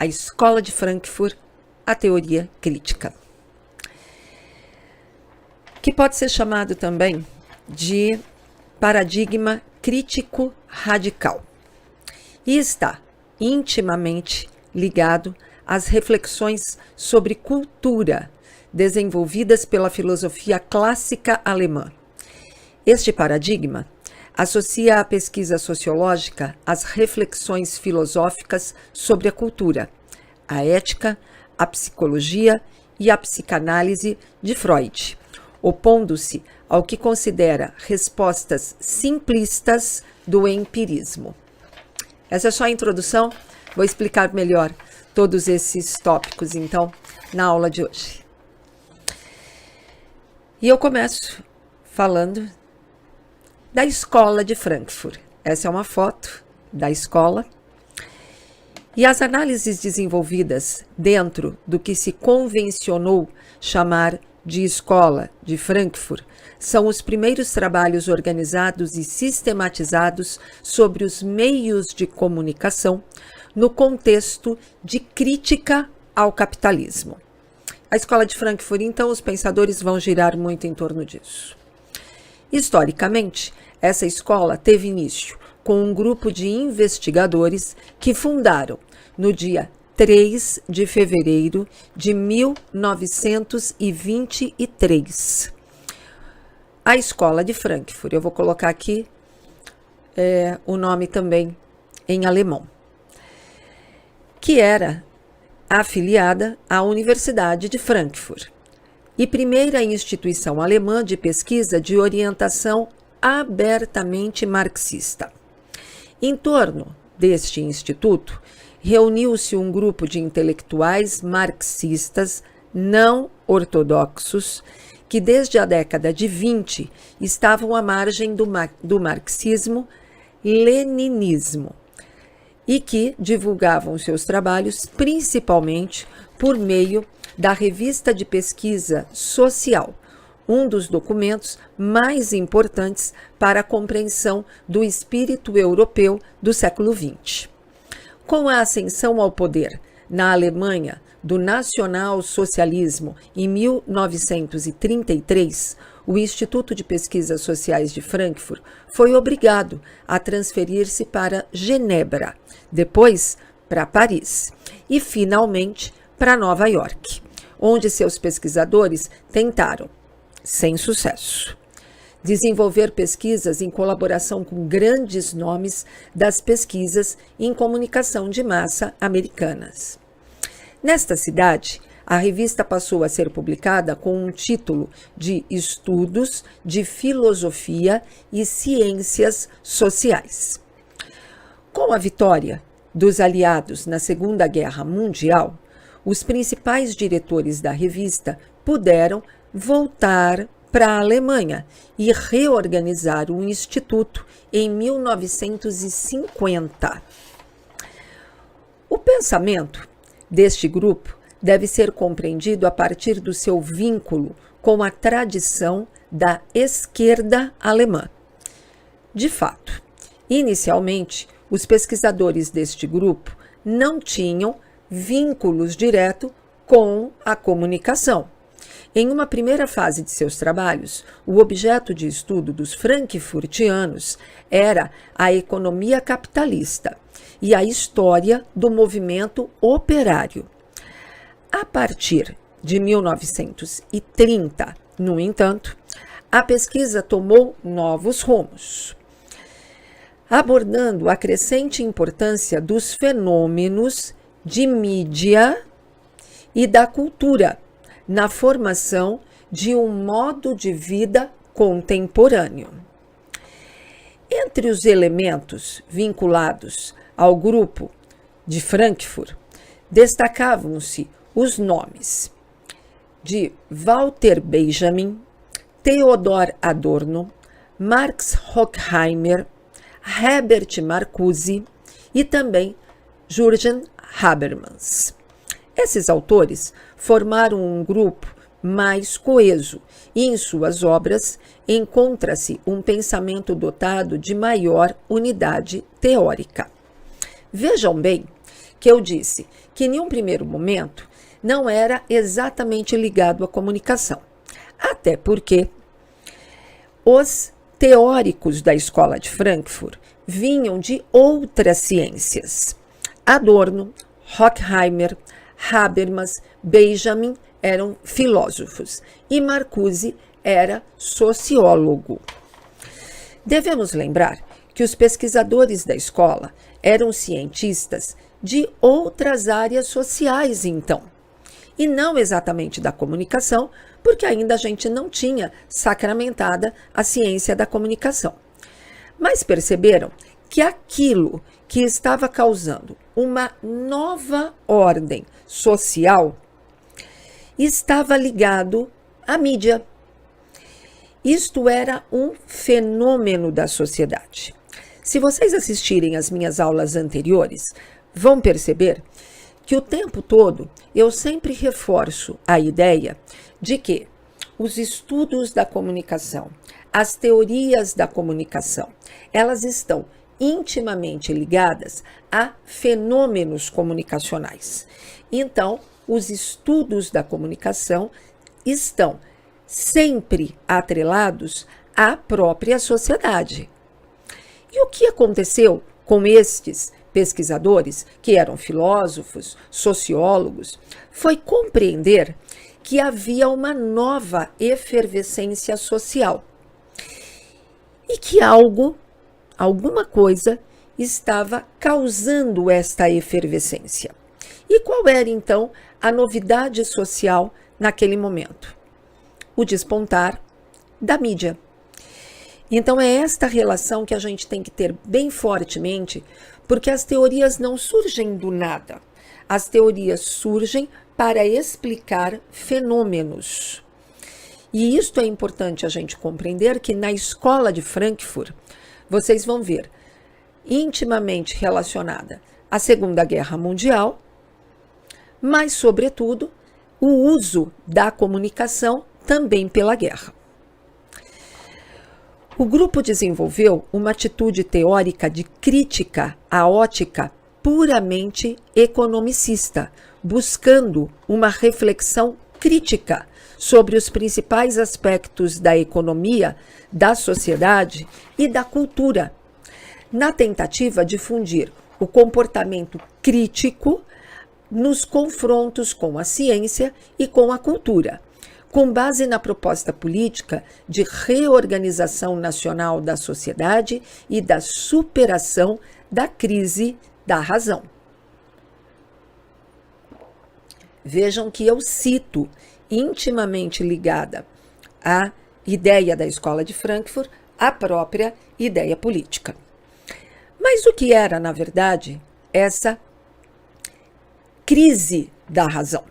a Escola de Frankfurt, a teoria crítica, que pode ser chamado também de paradigma crítico radical, e está intimamente ligado às reflexões sobre cultura desenvolvidas pela filosofia clássica alemã. Este paradigma associa a pesquisa sociológica às reflexões filosóficas sobre a cultura, a ética, a psicologia e a psicanálise de Freud, opondo-se ao que considera respostas simplistas do empirismo. Essa é só a introdução, vou explicar melhor todos esses tópicos, então, na aula de hoje. E eu começo falando da Escola de Frankfurt. Essa é uma foto da escola. E as análises desenvolvidas dentro do que se convencionou chamar de Escola de Frankfurt são os primeiros trabalhos organizados e sistematizados sobre os meios de comunicação no contexto de crítica ao capitalismo. A Escola de Frankfurt, então, os pensadores vão girar muito em torno disso. Historicamente, essa escola teve início com um grupo de investigadores que fundaram no dia 3 de fevereiro de 1923. A Escola de Frankfurt, eu vou colocar aqui o nome também em alemão, que era afiliada à Universidade de Frankfurt e primeira instituição alemã de pesquisa de orientação abertamente marxista. Em torno deste instituto, reuniu-se um grupo de intelectuais marxistas não ortodoxos que desde a década de 20 estavam à margem do marxismo-leninismo e que divulgavam seus trabalhos principalmente por meio da Revista de Pesquisa Social, um dos documentos mais importantes para a compreensão do espírito europeu do século XX. Com a ascensão ao poder na Alemanha do nacional-socialismo em 1933, o Instituto de Pesquisas Sociais de Frankfurt foi obrigado a transferir-se para Genebra, depois para Paris e, finalmente, para Nova York, onde seus pesquisadores tentaram, sem sucesso, desenvolver pesquisas em colaboração com grandes nomes das pesquisas em comunicação de massa americanas. Nesta cidade, a revista passou a ser publicada com um título de Estudos de Filosofia e Ciências Sociais. Com a vitória dos aliados na Segunda Guerra Mundial, os principais diretores da revista puderam voltar para a Alemanha e reorganizar o Instituto em 1950. O pensamento deste grupo deve ser compreendido a partir do seu vínculo com a tradição da esquerda alemã. De fato, inicialmente, os pesquisadores deste grupo não tinham vínculos diretos com a comunicação. Em uma primeira fase de seus trabalhos, o objeto de estudo dos frankfurtianos era a economia capitalista e a história do movimento operário. A partir de 1930, no entanto, a pesquisa tomou novos rumos, abordando a crescente importância dos fenômenos de mídia e da cultura na formação de um modo de vida contemporâneo. Entre os elementos vinculados ao grupo de Frankfurt, destacavam-se os nomes de Walter Benjamin, Theodor Adorno, Marx Horkheimer, Herbert Marcuse e também Jürgen Habermas. Esses autores formaram um grupo mais coeso e em suas obras encontra-se um pensamento dotado de maior unidade teórica. Vejam bem que eu disse que, em um primeiro momento, não era exatamente ligado à comunicação. Até porque os teóricos da escola de Frankfurt vinham de outras ciências. Adorno, Horkheimer, Habermas, Benjamin eram filósofos e Marcuse era sociólogo. Devemos lembrar que os pesquisadores da escola eram cientistas de outras áreas sociais, então, e não exatamente da comunicação, porque ainda a gente não tinha sacramentada a ciência da comunicação. Mas perceberam que aquilo que estava causando uma nova ordem social estava ligado à mídia. Isto era um fenômeno da sociedade. Se vocês assistirem às minhas aulas anteriores, vão perceber que o tempo todo eu sempre reforço a ideia de que os estudos da comunicação, as teorias da comunicação, elas estão intimamente ligadas a fenômenos comunicacionais. Então, os estudos da comunicação estão sempre atrelados à própria sociedade. E o que aconteceu com estes pesquisadores, que eram filósofos, sociólogos, foi compreender que havia uma nova efervescência social e que alguma coisa estava causando esta efervescência. E qual era, então, a novidade social naquele momento? O despontar da mídia. Então, é esta relação que a gente tem que ter bem fortemente, porque as teorias não surgem do nada. As teorias surgem para explicar fenômenos. E isto é importante a gente compreender que na escola de Frankfurt, vocês vão ver intimamente relacionada à Segunda Guerra Mundial, mas, sobretudo, o uso da comunicação também pela guerra. O grupo desenvolveu uma atitude teórica de crítica à ótica puramente economicista, buscando uma reflexão crítica sobre os principais aspectos da economia, da sociedade e da cultura, na tentativa de fundir o comportamento crítico nos confrontos com a ciência e com a cultura, com base na proposta política de reorganização nacional da sociedade e da superação da crise da razão. Vejam que eu cito, intimamente ligada à ideia da escola de Frankfurt, a própria ideia política. Mas o que era, na verdade, essa crise da razão?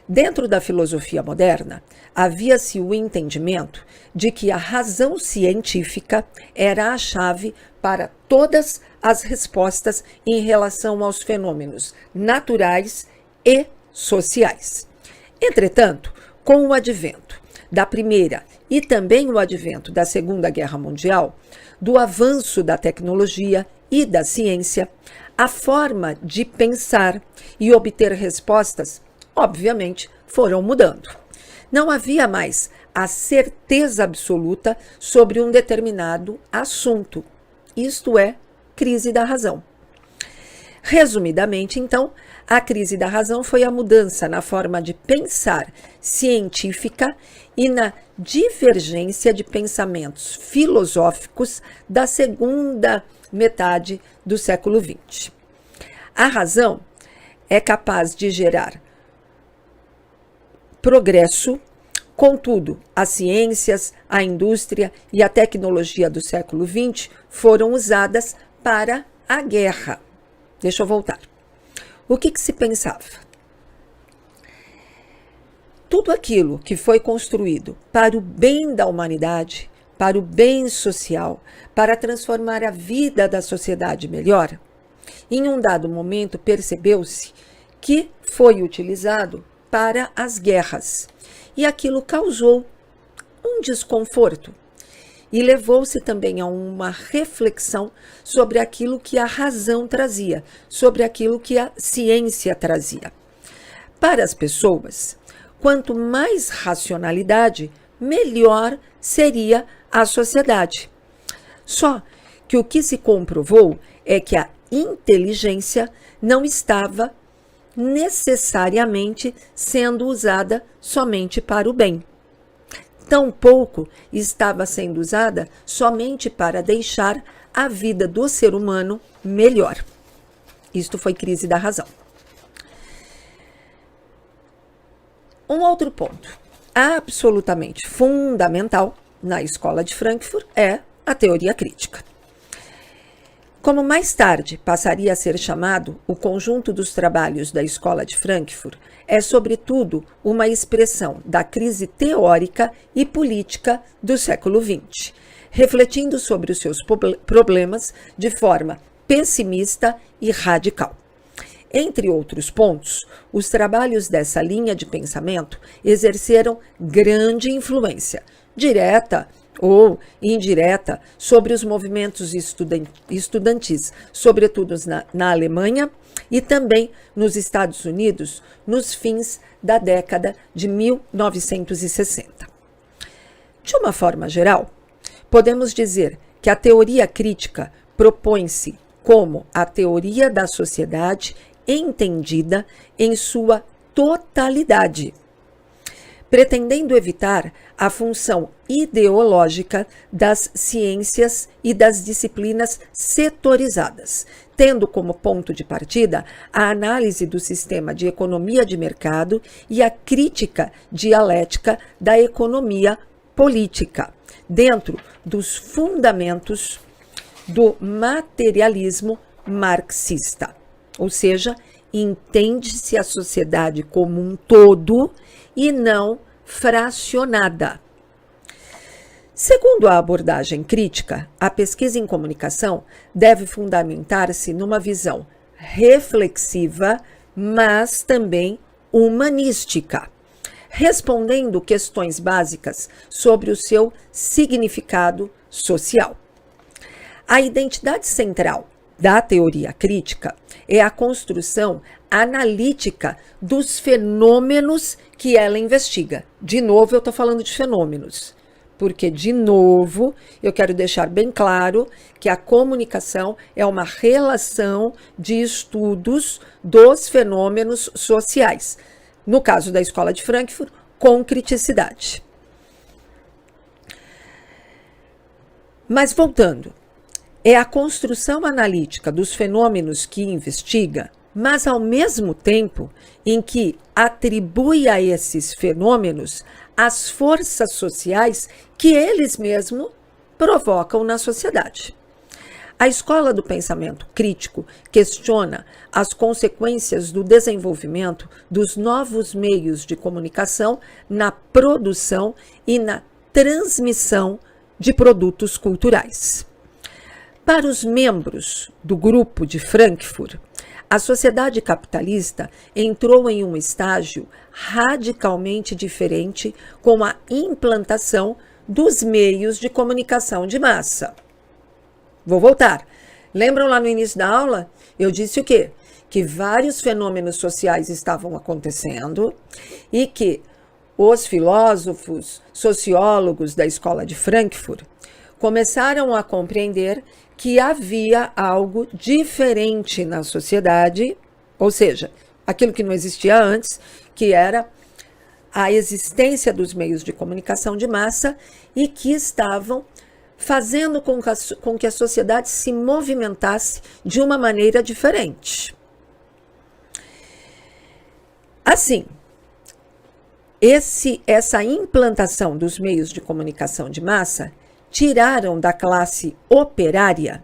Dentro da filosofia moderna, havia-se o entendimento de que a razão científica era a chave para todas as respostas em relação aos fenômenos naturais e sociais. Entretanto, com o advento da Primeira e também o advento da Segunda Guerra Mundial, do avanço da tecnologia e da ciência, a forma de pensar e obter respostas, obviamente, foram mudando. Não havia mais a certeza absoluta sobre um determinado assunto, isto é, crise da razão. Resumidamente, então, a crise da razão foi a mudança na forma de pensar científica e na divergência de pensamentos filosóficos da segunda metade do século XX. A razão é capaz de gerar progresso, contudo, as ciências, a indústria e a tecnologia do século XX foram usadas para a guerra. Deixa eu voltar. O que se pensava? Tudo aquilo que foi construído para o bem da humanidade, para o bem social, para transformar a vida da sociedade melhor, em um dado momento percebeu-se que foi utilizado para as guerras. E aquilo causou um desconforto. e levou-se também a uma reflexão sobre aquilo que a razão trazia, sobre aquilo que a ciência trazia. Para as pessoas, quanto mais racionalidade, melhor seria a sociedade. Só que o que se comprovou é que a inteligência não estava necessariamente sendo usada somente para o bem. Tampouco estava sendo usada somente para deixar a vida do ser humano melhor. Isto foi crise da razão. Um outro ponto absolutamente fundamental na escola de Frankfurt é a teoria crítica. Como mais tarde passaria a ser chamado o conjunto dos trabalhos da escola de Frankfurt, é sobretudo uma expressão da crise teórica e política do século XX, refletindo sobre os seus problemas de forma pessimista e radical. Entre outros pontos, os trabalhos dessa linha de pensamento exerceram grande influência, direta ou indireta, sobre os movimentos estudantis, sobretudo na Alemanha e também nos Estados Unidos, nos fins da década de 1960. De uma forma geral, podemos dizer que a teoria crítica propõe-se como a teoria da sociedade entendida em sua totalidade, pretendendo evitar a função ideológica das ciências e das disciplinas setorizadas, tendo como ponto de partida a análise do sistema de economia de mercado e a crítica dialética da economia política, dentro dos fundamentos do materialismo marxista. Ou seja, entende-se a sociedade como um todo e não fracionada. Segundo a abordagem crítica, a pesquisa em comunicação deve fundamentar-se numa visão reflexiva, mas também humanística, respondendo questões básicas sobre o seu significado social. A identidade central da teoria crítica é a construção analítica dos fenômenos que ela investiga. De novo, eu estou falando de fenômenos, porque, de novo, eu quero deixar bem claro que a comunicação é uma relação de estudos dos fenômenos sociais. No caso da Escola de Frankfurt, com criticidade. Mas, voltando, é a construção analítica dos fenômenos que investiga, mas ao mesmo tempo em que atribui a esses fenômenos as forças sociais que eles mesmos provocam na sociedade. A escola do pensamento crítico questiona as consequências do desenvolvimento dos novos meios de comunicação na produção e na transmissão de produtos culturais. Para os membros do grupo de Frankfurt, a sociedade capitalista entrou em um estágio radicalmente diferente com a implantação dos meios de comunicação de massa. Vou voltar. Lembram lá no início da aula? Eu disse o quê? Que vários fenômenos sociais estavam acontecendo e que os filósofos, sociólogos da escola de Frankfurt começaram a compreender que havia algo diferente na sociedade, ou seja, aquilo que não existia antes, que era a existência dos meios de comunicação de massa e que estavam fazendo com que a sociedade se movimentasse de uma maneira diferente. Assim, essa implantação dos meios de comunicação de massa tiraram da classe operária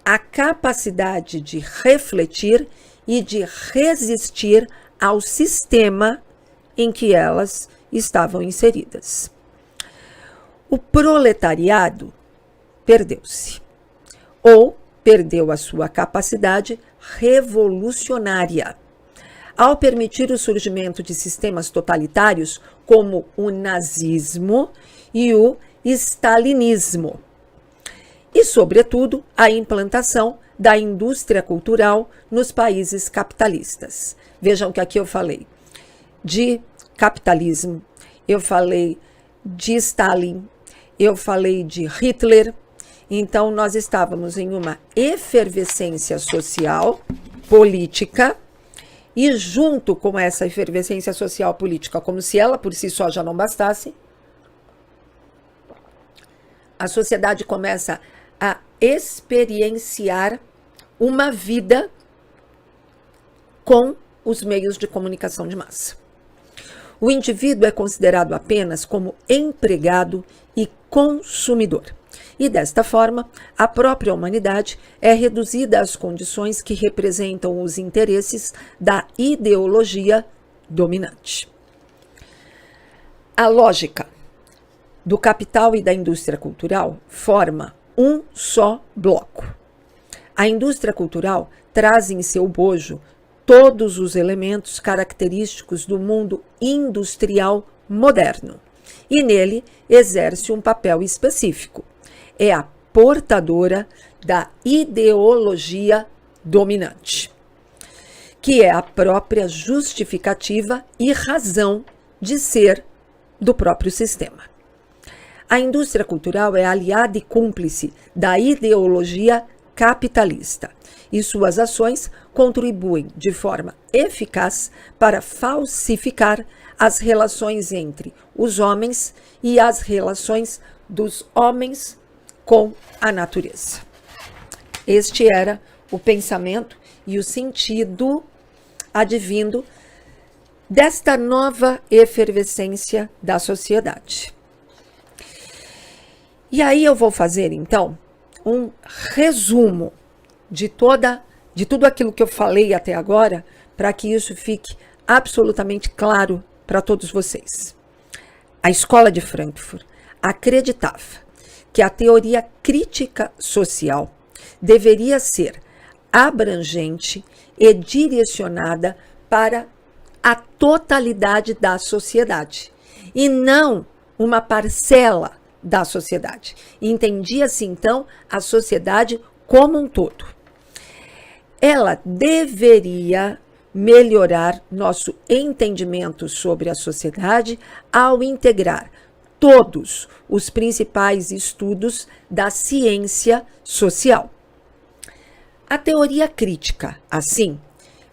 a capacidade de refletir e de resistir ao sistema em que elas estavam inseridas. O proletariado perdeu-se, ou perdeu a sua capacidade revolucionária, ao permitir o surgimento de sistemas totalitários como o nazismo e o stalinismo e, sobretudo, a implantação da indústria cultural nos países capitalistas. Vejam que aqui eu falei de capitalismo, eu falei de Stalin, eu falei de Hitler. Então, nós estávamos em uma efervescência social, política, e junto com essa efervescência social política, como se ela por si só já não bastasse, a sociedade começa a experienciar uma vida com os meios de comunicação de massa. O indivíduo é considerado apenas como empregado e consumidor. E desta forma, a própria humanidade é reduzida às condições que representam os interesses da ideologia dominante. A lógica do capital e da indústria cultural forma um só bloco. A indústria cultural traz em seu bojo todos os elementos característicos do mundo industrial moderno e nele exerce um papel específico. É a portadora da ideologia dominante, que é a própria justificativa e razão de ser do próprio sistema. A indústria cultural é aliada e cúmplice da ideologia capitalista e suas ações contribuem de forma eficaz para falsificar as relações entre os homens e as relações dos homens com a natureza. Este era o pensamento e o sentido advindo desta nova efervescência da sociedade. E aí eu vou fazer, então, um resumo de tudo aquilo que eu falei até agora, para que isso fique absolutamente claro para todos vocês. A Escola de Frankfurt acreditava que a teoria crítica social deveria ser abrangente e direcionada para a totalidade da sociedade, e não uma parcela da sociedade. Entendia-se, então, a sociedade como um todo. Ela deveria melhorar nosso entendimento sobre a sociedade ao integrar todos os principais estudos da ciência social. A teoria crítica, assim,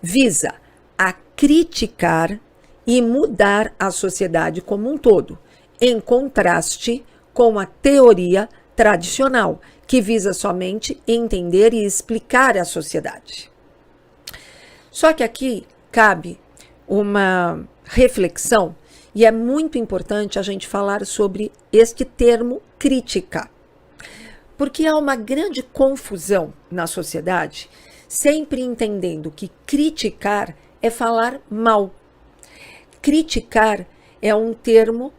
visa a criticar e mudar a sociedade como um todo, em contraste com a teoria tradicional, que visa somente entender e explicar a sociedade. Só que aqui cabe uma reflexão, e é muito importante a gente falar sobre este termo crítica, porque há uma grande confusão na sociedade, sempre entendendo que criticar é falar mal. Criticar é um termo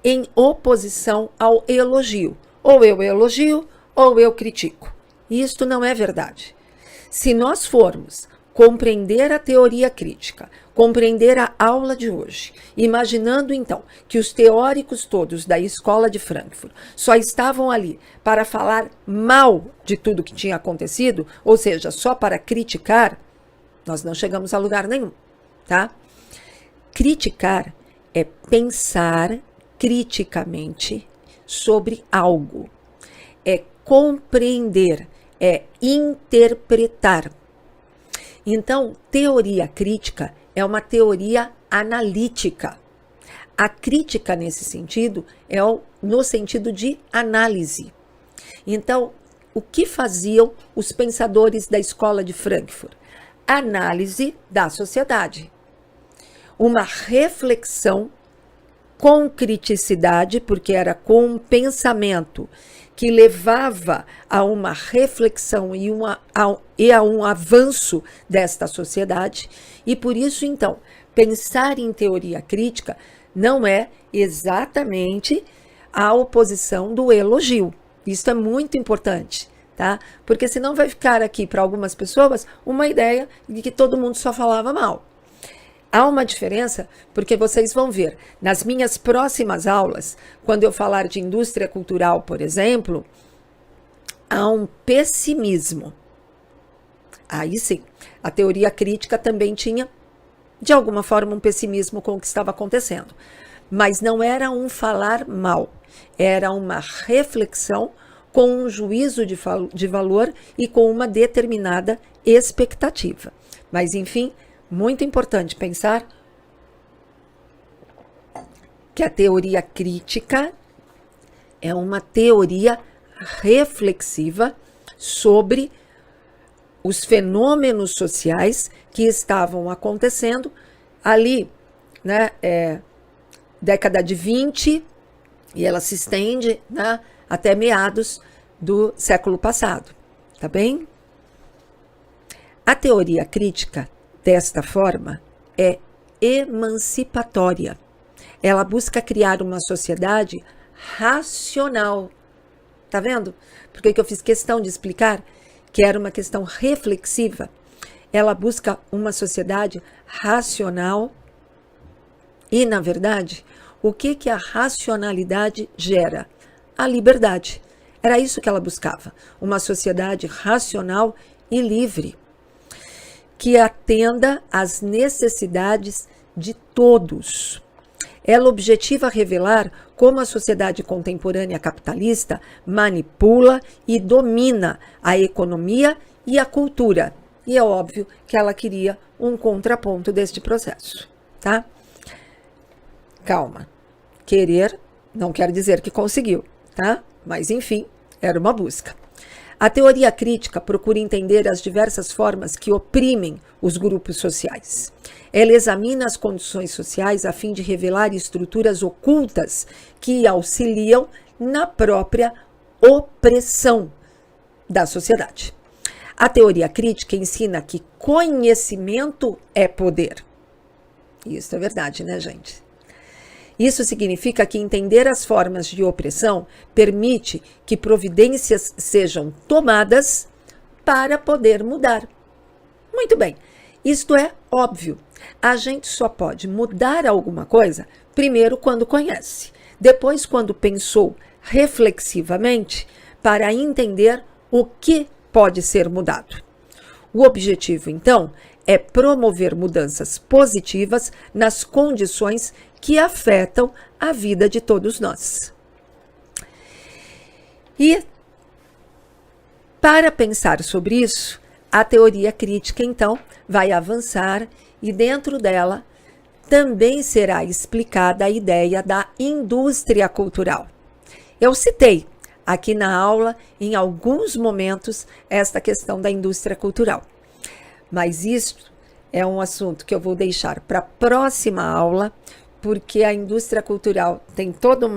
em oposição ao elogio. Ou eu elogio, ou eu critico. Isto não é verdade. Se nós formos compreender a teoria crítica, compreender a aula de hoje, imaginando então que os teóricos todos da Escola de Frankfurt só estavam ali para falar mal de tudo que tinha acontecido, ou seja, só para criticar, nós não chegamos a lugar nenhum, tá? Criticar é pensar criticamente sobre algo, é compreender, é interpretar. Então, teoria crítica é uma teoria analítica. A crítica, nesse sentido, é no sentido de análise. Então, o que faziam os pensadores da Escola de Frankfurt? Análise da sociedade. Uma reflexão com criticidade, porque era com um pensamento que levava a uma reflexão e a um avanço desta sociedade. E por isso, então, pensar em teoria crítica não é exatamente a oposição do elogio. Isso é muito importante, tá? Porque senão vai ficar aqui para algumas pessoas uma ideia de que todo mundo só falava mal. Há uma diferença porque vocês vão ver nas minhas próximas aulas, quando eu falar de indústria cultural, por exemplo, há um pessimismo. Aí sim, a teoria crítica também tinha, de alguma forma, um pessimismo com o que estava acontecendo. Mas não era um falar mal, era uma reflexão com um juízo de valor e com uma determinada expectativa. Mas, enfim, muito importante pensar que a teoria crítica é uma teoria reflexiva sobre os fenômenos sociais que estavam acontecendo ali, né, década de 20, e ela se estende, né, até meados do século passado, tá bem? A teoria crítica, desta forma, é emancipatória. Ela busca criar uma sociedade racional. Tá vendo? Por que eu fiz questão de explicar que era uma questão reflexiva? Ela busca uma sociedade racional e, na verdade, o que a racionalidade gera? A liberdade. Era isso que ela buscava, uma sociedade racional e livre, que atenda às necessidades de todos. Ela objetiva revelar como a sociedade contemporânea capitalista manipula e domina a economia e a cultura. E é óbvio que ela queria um contraponto deste processo, tá? Calma. Querer não quer dizer que conseguiu, tá? Mas, enfim, era uma busca. A teoria crítica procura entender as diversas formas que oprimem os grupos sociais. Ela examina as condições sociais a fim de revelar estruturas ocultas que auxiliam na própria opressão da sociedade. A teoria crítica ensina que conhecimento é poder. Isso é verdade, né, gente? Isso significa que entender as formas de opressão permite que providências sejam tomadas para poder mudar. Muito bem, isto é óbvio. A gente só pode mudar alguma coisa, primeiro quando conhece, depois quando pensou reflexivamente para entender o que pode ser mudado. O objetivo, então, é promover mudanças positivas nas condições que afetam a vida de todos nós. E, para pensar sobre isso, a teoria crítica, então, vai avançar e dentro dela também será explicada a ideia da indústria cultural. Eu citei aqui na aula, em alguns momentos, esta questão da indústria cultural. Mas isso é um assunto que eu vou deixar para a próxima aula, porque a indústria cultural tem toda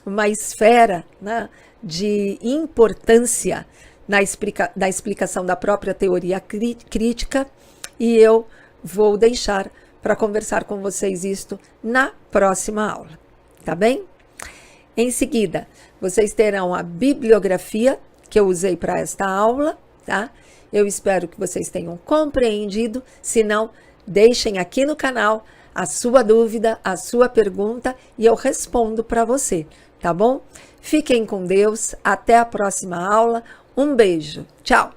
uma esfera, né, de importância na explicação da própria teoria crítica, e eu vou deixar para conversar com vocês isto na próxima aula, tá bem? Em seguida, vocês terão a bibliografia que eu usei para esta aula, tá? Eu espero que vocês tenham compreendido, se não, deixem aqui no canal a sua dúvida, a sua pergunta e eu respondo para você, tá bom? Fiquem com Deus, até a próxima aula, um beijo, tchau!